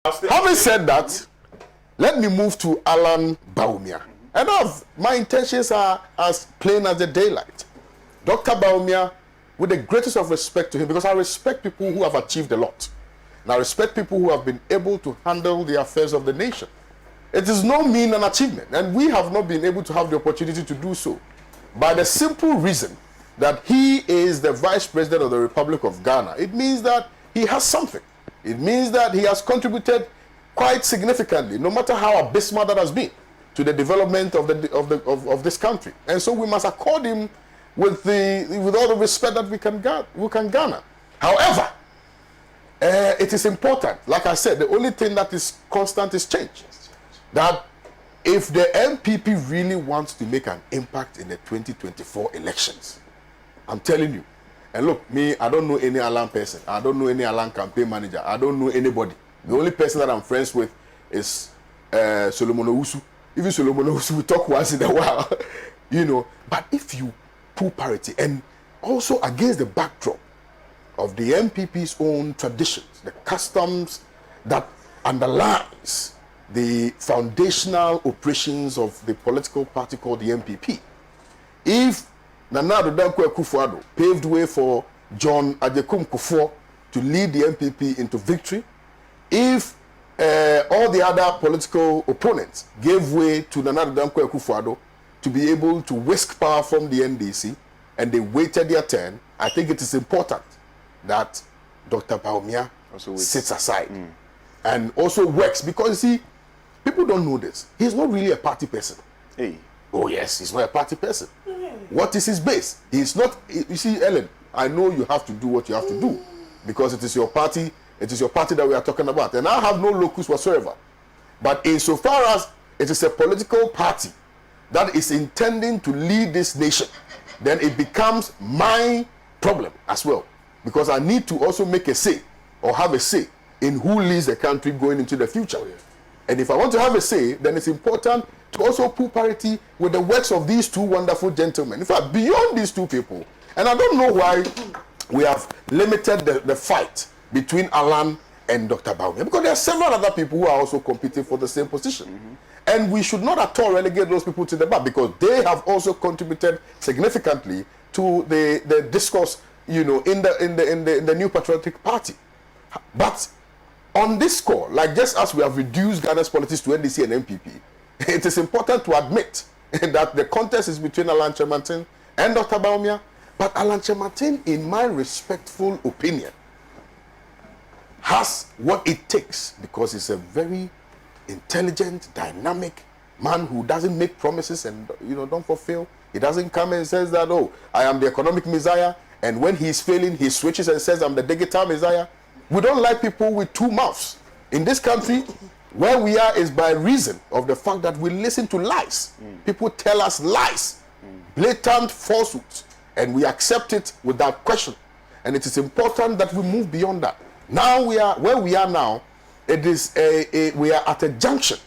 Having said that, let me move to Alan Bawumia. And my intentions are as plain as the daylight. Dr. Bawumia, with the greatest of respect to him, because I respect people who have achieved a lot. And I respect people who have been able to handle the affairs of the nation. It is no mean an achievement, and we have not been able to have the opportunity to do so. By the simple reason that he is the Vice President of the Republic of Ghana, it means that he has something. It means that he has contributed quite significantly, no matter how abysmal that has been, to the development of this country. And so we must accord him with all the respect that we can garner. However, it is important, like I said, the only thing that is constant is change. That if the MPP really wants to make an impact in the 2024 elections, I'm telling you, and look, me, I don't know any Alan person. I don't know any Alan campaign manager. I don't know anybody. The only person that I'm friends with is Solomon Owusu. Even Solomon Owusu, we talk once in a while, you know. But if you pull parity, and also against the backdrop of the MPP's own traditions, the customs that underlies the foundational operations of the political party called the MPP, if Nana Addo Dankwa Akufo-Addo paved way for John Agyekum Kufuor to lead the MPP into victory, if all the other political opponents gave way to Nana Addo Dankwa Akufo-Addo to be able to whisk power from the NDC, and they waited their turn, I think it is important that Dr. Bawumia sits aside and also works, because you see, people don't know this. He's not really a party person. Hey. Oh yes, he's not a party person. What is his base? He's not. You see, Ellen, I know you have to do what you have to do, because it is your party. It is your party that we are talking about, and I have no locus whatsoever. But insofar as it is a political party that is intending to lead this nation, then it becomes my problem as well, because I need to also make a say, or have a say, in who leads the country going into the future. And if I want to have a say, then it's important to also put parity with the works of these two wonderful gentlemen. In fact, beyond these two people, and I don't know why we have limited the fight between Alan and Dr. Bawumia, because there are several other people who are also competing for the same position. And we should not at all relegate those people to the back, because they have also contributed significantly to the discourse, you know, in the New Patriotic Party. But on this score, like just as we have reduced Ghana's politics to NDC and MPP, it is important to admit that the contest is between Alan Kyerematen and Dr. Bawumia. But Alan Kyerematen, in my respectful opinion, has what it takes, because he's a very intelligent, dynamic man who doesn't make promises and, you know, don't fulfill. He doesn't come and says that, oh, I am the economic messiah, and when he's failing, he switches and says, I'm the digital messiah. We don't like people with two mouths. In this country, where we are is by reason of the fact that we listen to lies. People tell us lies, blatant falsehoods, and we accept it without question. And it is important that we move beyond that. Now we are where we are now. It is we are at a junction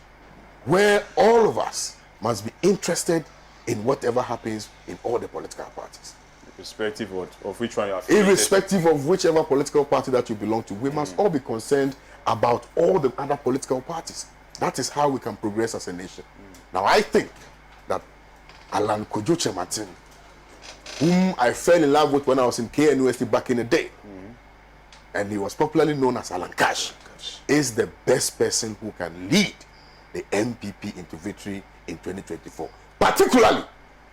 where all of us must be interested in whatever happens in all the political parties. Irrespective of which one you are. Irrespective of whichever political party that you belong to, we must all be concerned about all the other political parties. That is how we can progress as a nation. Now, I think that Alan Kojo Kyerematen, whom I fell in love with when I was in KNUST back in the day, and he was popularly known as Alan Cash, is the best person who can lead the MPP into victory in 2024. Particularly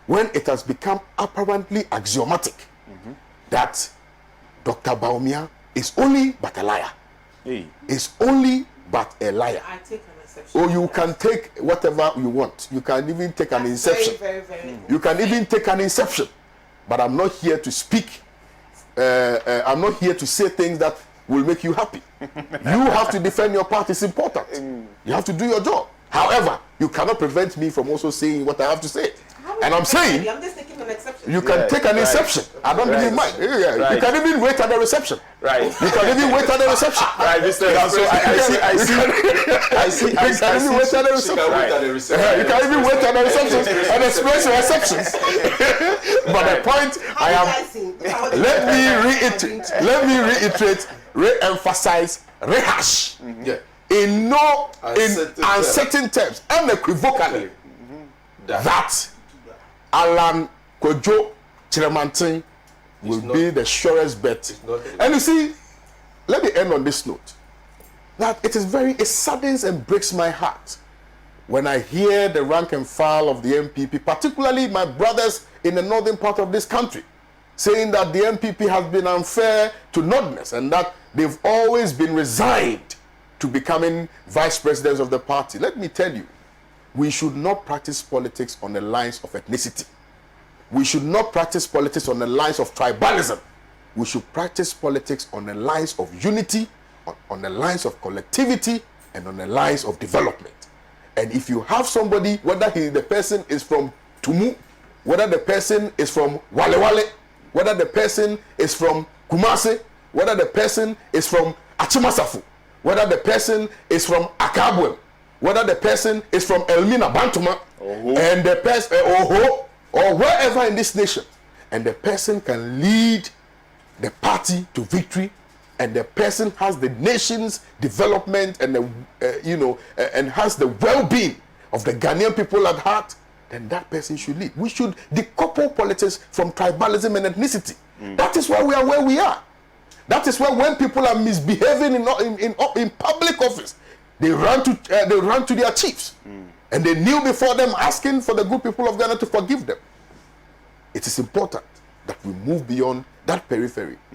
when it has become apparently axiomatic that Dr. Bawumia is only but a liar. Is only but a liar. I take an exception. Or you can take whatever you want. You can even take an inception. Very You can even take an inception. But I'm not here to speak. I'm not here to say things that will make you happy. You have to defend your party. It's important. You have to do your job. However, you cannot prevent me from also saying what I have to say. And I'm saying, I'm just taking an exception. you can take an inception. I don't really mind. You can even wait at the reception. Right. You can even wait at the reception. Right, Mr. So I see. You can even wait at the reception. You can even wait at the reception and express your exceptions. But the point I am, let me reiterate, re-emphasize, rehash in no Uncertain uncertain terms, unequivocally, that Alan Kojo Chiremantin will be the surest bet. And you see, let me end on this note. That it saddens and breaks my heart when I hear the rank and file of the MPP, particularly my brothers in the northern part of this country, saying that the MPP has been unfair to Northerners and that they've always been resigned to becoming vice presidents of the party. Let me tell you, we should not practice politics on the lines of ethnicity. We should not practice politics on the lines of tribalism. We should practice politics on the lines of unity, on the lines of collectivity, and on the lines of development. And if you have somebody, whether the person is from Tumu, whether the person is from Wale, whether the person is from Kumasi, whether the person is from Achimasafu, whether the person is from Akabwem, whether the person is from Elmina Bantuma, and the person or wherever in this nation, and the person can lead the party to victory, and the person has the nation's development and and has the well-being of the Ghanaian people at heart, then that person should lead. We should decouple politics from tribalism and ethnicity. That is why we are where we are. That is why when people are misbehaving in public office, they run to their chiefs and they kneel before them, asking for the good people of Ghana to forgive them. It is important that we move beyond that periphery